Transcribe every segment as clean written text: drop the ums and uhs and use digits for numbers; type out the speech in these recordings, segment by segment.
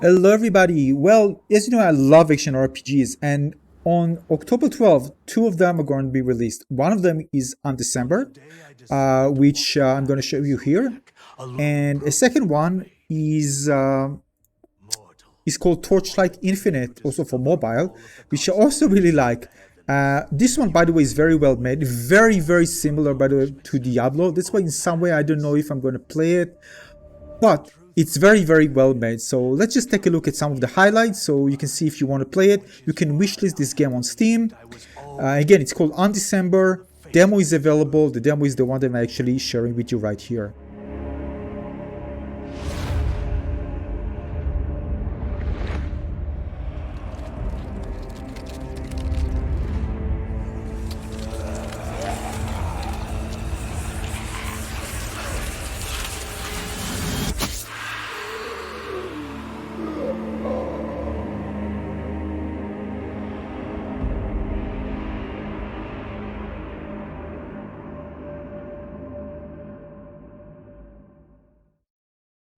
Hello, everybody. Well, as you know, I love action RPGs, and on October 12th, two of them are going to be released. One of them is Undecember, which I'm going to show you here, and a second one is called Torchlight Infinite, also for mobile, which I also really like. This one, by the way, is very well made, very, very similar, by the way, to Diablo. That's why, in some way, I don't know if I'm going to play it, but it's very, very well made. So let's just take a look at some of the highlights so you can see if you want to play it. You can wishlist this game on Steam. Again, it's called Undecember. Demo is available. The demo is the one that I'm actually sharing with you right here.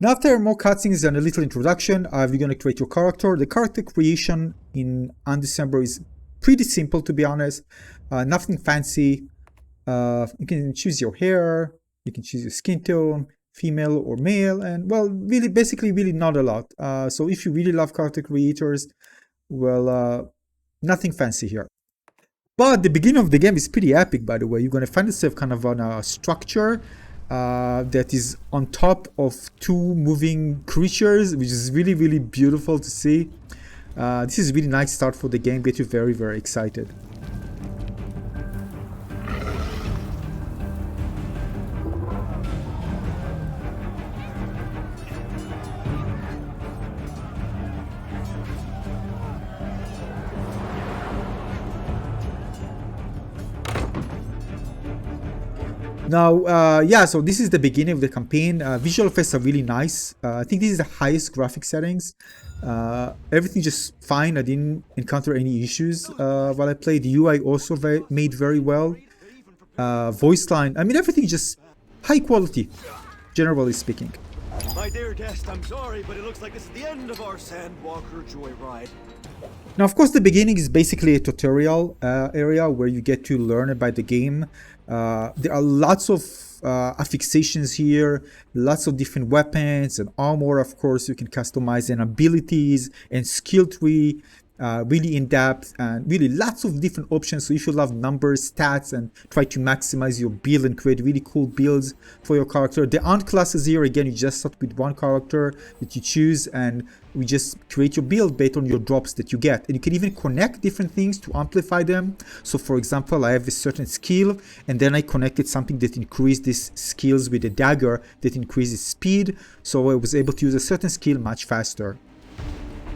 Now, after more cutscenes and a little introduction, we're going to create your character. The character creation in Undecember is pretty simple, to be honest. Nothing fancy. You can choose your hair, you can choose your skin tone, female or male, and well, really, basically, really not a lot. So if you really love character creators, well, nothing fancy here. But the beginning of the game is pretty epic, by the way. You're going to find yourself kind of on a structure that is on top of two moving creatures, which is really, really beautiful to see. This is a really nice start for the game, get you very, very excited. Now, yeah, so this is the beginning of the campaign. Visual effects are really nice. I think this is the highest graphic settings. Everything just fine. I didn't encounter any issues while I played. The UI also made very well. Voice line, I mean, everything just high quality, generally speaking. My dear guest, I'm sorry, but it looks like this is the end of our Sandwalker joyride. Now, of course, the beginning is basically a tutorial area where you get to learn about the game. There are lots of affixations here, lots of different weapons and armor, of course, you can customize, and abilities and skill tree. Really in depth and really lots of different options. So if you love numbers, stats, and try to maximize your build and create really cool builds for your character. There aren't classes here. Again, you just start with one character that you choose, and we just create your build based on your drops that you get. And you can even connect different things to amplify them. So for example, I have a certain skill, and then I connected something that increased these skills with a dagger that increases speed. So I was able to use a certain skill much faster.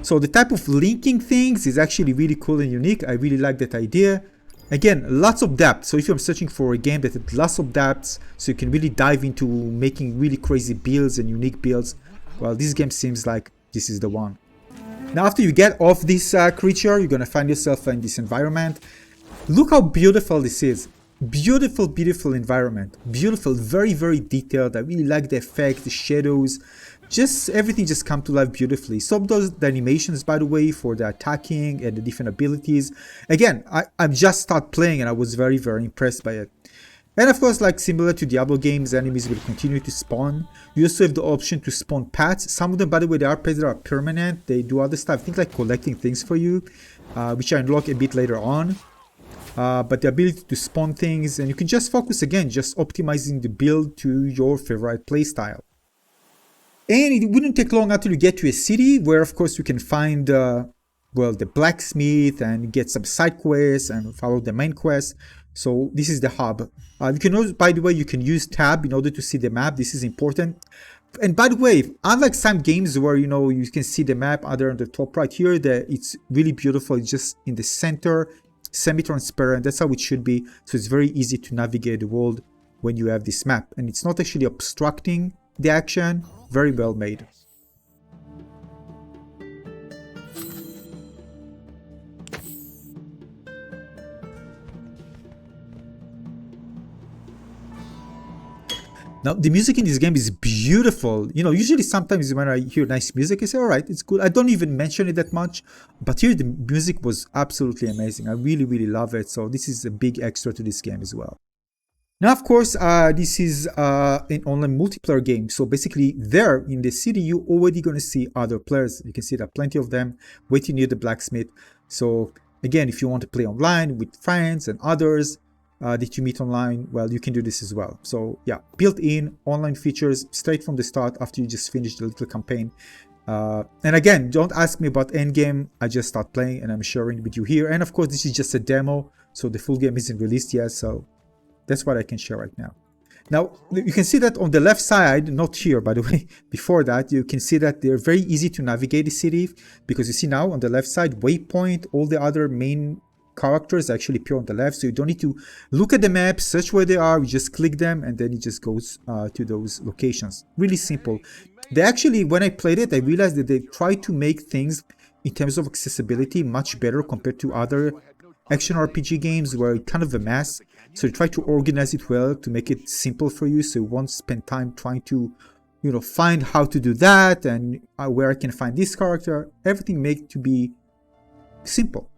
So the type of linking things is actually really cool and unique. I really like that idea. Again, lots of depth. So if you're searching for a game that has lots of depths, so you can really dive into making really crazy builds and unique builds, well, this game seems like this is the one. Now, after you get off this creature, you're going to find yourself in this environment. Look how beautiful this is. Beautiful, beautiful environment. Beautiful, very, very detailed. I really like the effect, the shadows. Just everything just come to life beautifully. Some of those the animations, by the way, for the attacking and the different abilities. Again, I just started playing and I was very, very impressed by it. And of course, like similar to Diablo games, enemies will continue to spawn. You also have the option to spawn pets. Some of them, by the way, they are pets that are permanent. They do other stuff. I think like collecting things for you, which I unlock a bit later on. But the ability to spawn things, and you can just focus again, just optimizing the build to your favorite playstyle. And it wouldn't take long until you get to a city where, of course, you can find, well, the blacksmith and get some side quests and follow the main quest. So this is the hub. You can also, by the way, you can use tab in order to see the map. This is important. And by the way, unlike some games where, you know, you can see the map either on the top right here, it's really beautiful. It's just in the center, semi-transparent. That's how it should be. So it's very easy to navigate the world when you have this map. And it's not actually obstructing the action. Very well made. Now, the music in this game is beautiful. You know, usually sometimes when I hear nice music, I say, all right, it's good. I don't even mention it that much. But here, the music was absolutely amazing. I really, really love it. So this is a big extra to this game as well. Now, of course, this is an online multiplayer game. So basically, there in the city, you're already going to see other players. You can see there are plenty of them waiting near the blacksmith. So again, if you want to play online with friends and others, that you meet online, well, you can do this as well. So yeah, built-in online features straight from the start after you just finish the little campaign. And again, don't ask me about endgame. I just start playing and I'm sharing with you here. And of course, this is just a demo, so the full game isn't released yet. So that's what I can share right now. Now, you can see that on the left side, not here, by the way, before that, you can see that they're very easy to navigate the city, because you see now on the left side, waypoint, all the other main characters actually appear on the left, so you don't need to look at the map, search where they are, you just click them, and then it just goes to those locations. Really simple. They actually, when I played it, I realized that they try to make things in terms of accessibility much better compared to other action RPG games where it's kind of a mess. So you try to organize it well to make it simple for you, so you won't spend time trying to, you know, find how to do that and where I can find this character. Everything made to be simple.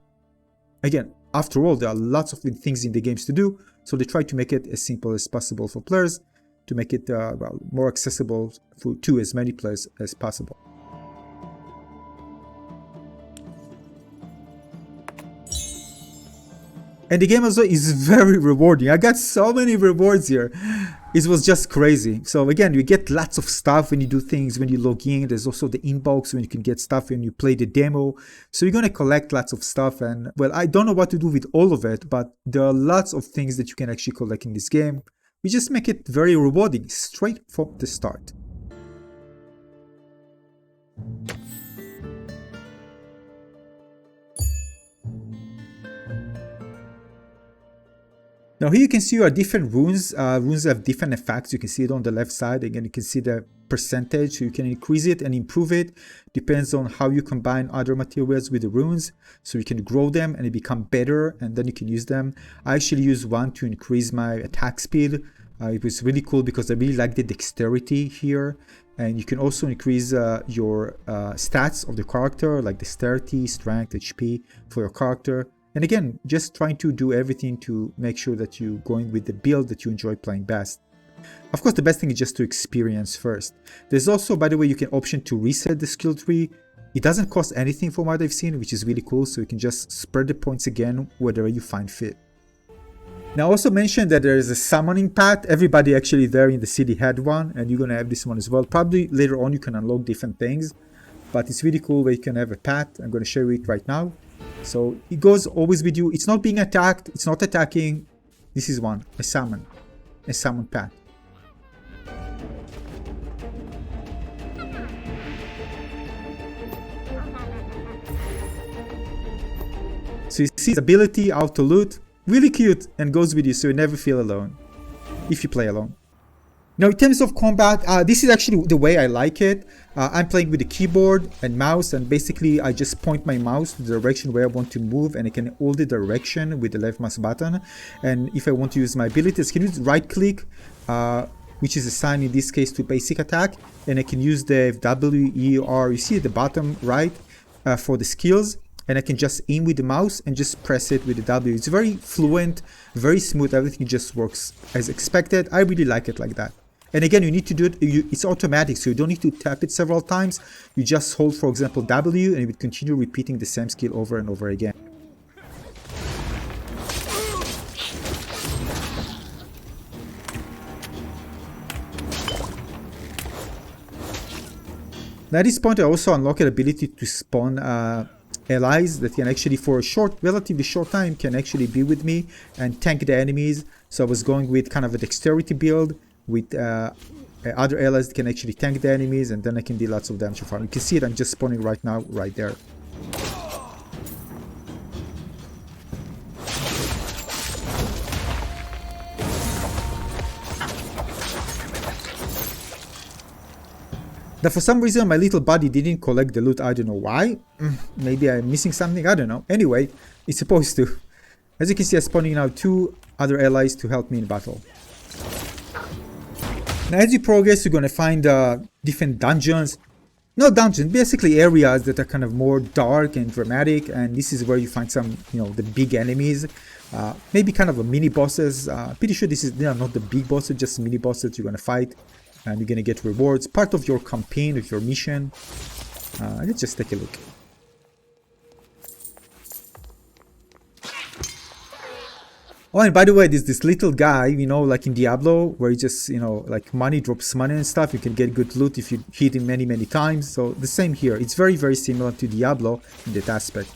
Again, after all, there are lots of things in the games to do, so they try to make it as simple as possible for players, to make it well, more accessible to as many players as possible. And the game also is very rewarding. I got so many rewards here. It was just crazy. So again, you get lots of stuff when you do things, when you log in. There's also the inbox when you can get stuff when you play the demo. So you're going to collect lots of stuff. And well, I don't know what to do with all of it, but there are lots of things that you can actually collect in this game. We just make it very rewarding straight from the start. Now here you can see your different runes. Runes have different effects. You can see it on the left side. Again, you can see the percentage. So you can increase it and improve it. Depends on how you combine other materials with the runes. So you can grow them and they become better, and then you can use them. I actually use one to increase my attack speed. It was really cool because I really like the dexterity here. And you can also increase your stats of the character, like dexterity, strength, HP for your character. And again, just trying to do everything to make sure that you're going with the build that you enjoy playing best. Of course, the best thing is just to experience first. There's also, by the way, you can option to reset the skill tree. It doesn't cost anything from what I've seen, which is really cool. So you can just spread the points again, wherever you find fit. Now, I also mentioned that there is a summoning path. Everybody actually there in the city had one, and you're going to have this one as well. Probably later on you can unlock different things, but it's really cool where you can have a path. I'm going to show you it right now. So it goes always with you. It's not being attacked. It's not attacking. This is one, a summon path. So you see his ability, auto loot, really cute, and goes with you, so you never feel alone if you play alone. Now, in terms of combat, this is actually the way I like it. I'm playing with the keyboard and mouse, and basically I just point my mouse to the direction where I want to move, and I can hold the direction with the left mouse button. And if I want to use my abilities, I can use right click, which is assigned in this case to basic attack, and I can use the W, E, R, you see at the bottom right, for the skills. And I can just aim with the mouse and just press it with the W. It's very fluent, very smooth, everything just works as expected. I really like it like that. And again, you need to do it, it's automatic, so you don't need to tap it several times. You just hold, for example, W, and it will continue repeating the same skill over and over again. Now at this point, I also unlock an ability to spawn allies that can actually, for a relatively short time, can actually be with me and tank the enemies. So I was going with kind of a dexterity build with other allies that can actually tank the enemies, and then I can do lots of damage for fun. You can see it, I'm just spawning right now, right there. Now, for some reason, my little buddy didn't collect the loot. I don't know why. Maybe I'm missing something. I don't know. Anyway, it's supposed to. As you can see, I'm spawning now 2 other allies to help me in battle. And as you progress, you're going to find different dungeons. Not dungeons, basically areas that are kind of more dark and dramatic. And this is where you find some, the big enemies. Maybe kind of a mini bosses. Pretty sure they are not the big bosses, just mini bosses you're going to fight. And you're going to get rewards. Part of your campaign, of your mission. Let's just take a look. Oh, and by the way, there's this little guy, like in Diablo, where he just, like money drops money and stuff. You can get good loot if you hit him many, many times. So the same here. It's very, very similar to Diablo in that aspect.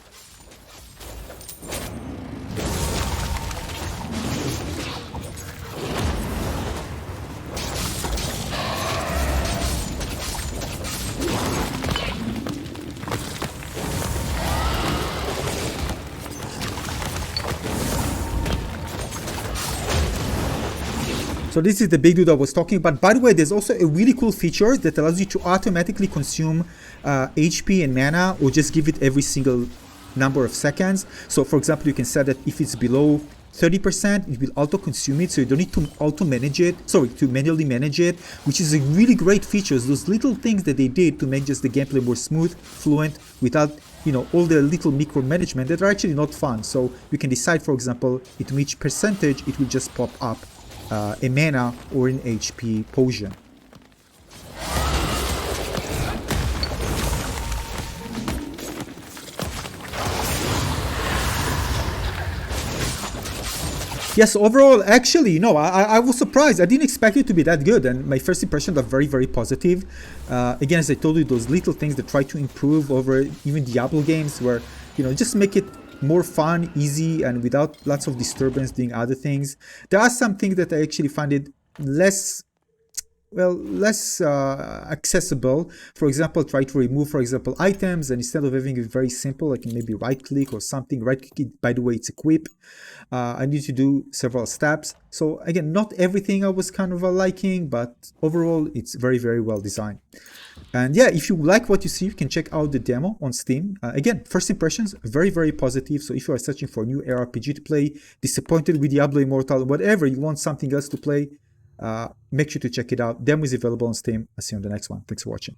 So this is the big dude I was talking about. By the way, there's also a really cool feature that allows you to automatically consume HP and mana, or just give it every single number of seconds. So for example, you can set that if it's below 30%, it will auto-consume it, so you don't need to to manually manage it, which is a really great feature. Those little things that they did to make just the gameplay more smooth, fluent, without all the little micromanagement that are actually not fun. So you can decide, for example, at which percentage it will just pop up a mana or an HP potion. Yes, overall, actually, no, I was surprised. I didn't expect it to be that good, and my first impressions are very, very positive. Again, as I told you, those little things that try to improve over even Diablo games, where, just make it more fun, easy, and without lots of disturbance doing other things. There are some things that I actually find it less accessible. For example, try to remove, for example, items, and instead of having it very simple, I can maybe right click or something. Right click, by the way, it's equip. I need to do several steps. So again, not everything I was kind of liking, but overall it's very, very well designed. And yeah, if you like what you see, you can check out the demo on Steam. Again, first impressions, very, very positive. So if you are searching for a new ARPG to play, disappointed with Diablo Immortal, whatever, you want something else to play, make sure to check it out. Demo is available on Steam. I'll see you on the next one. Thanks for watching.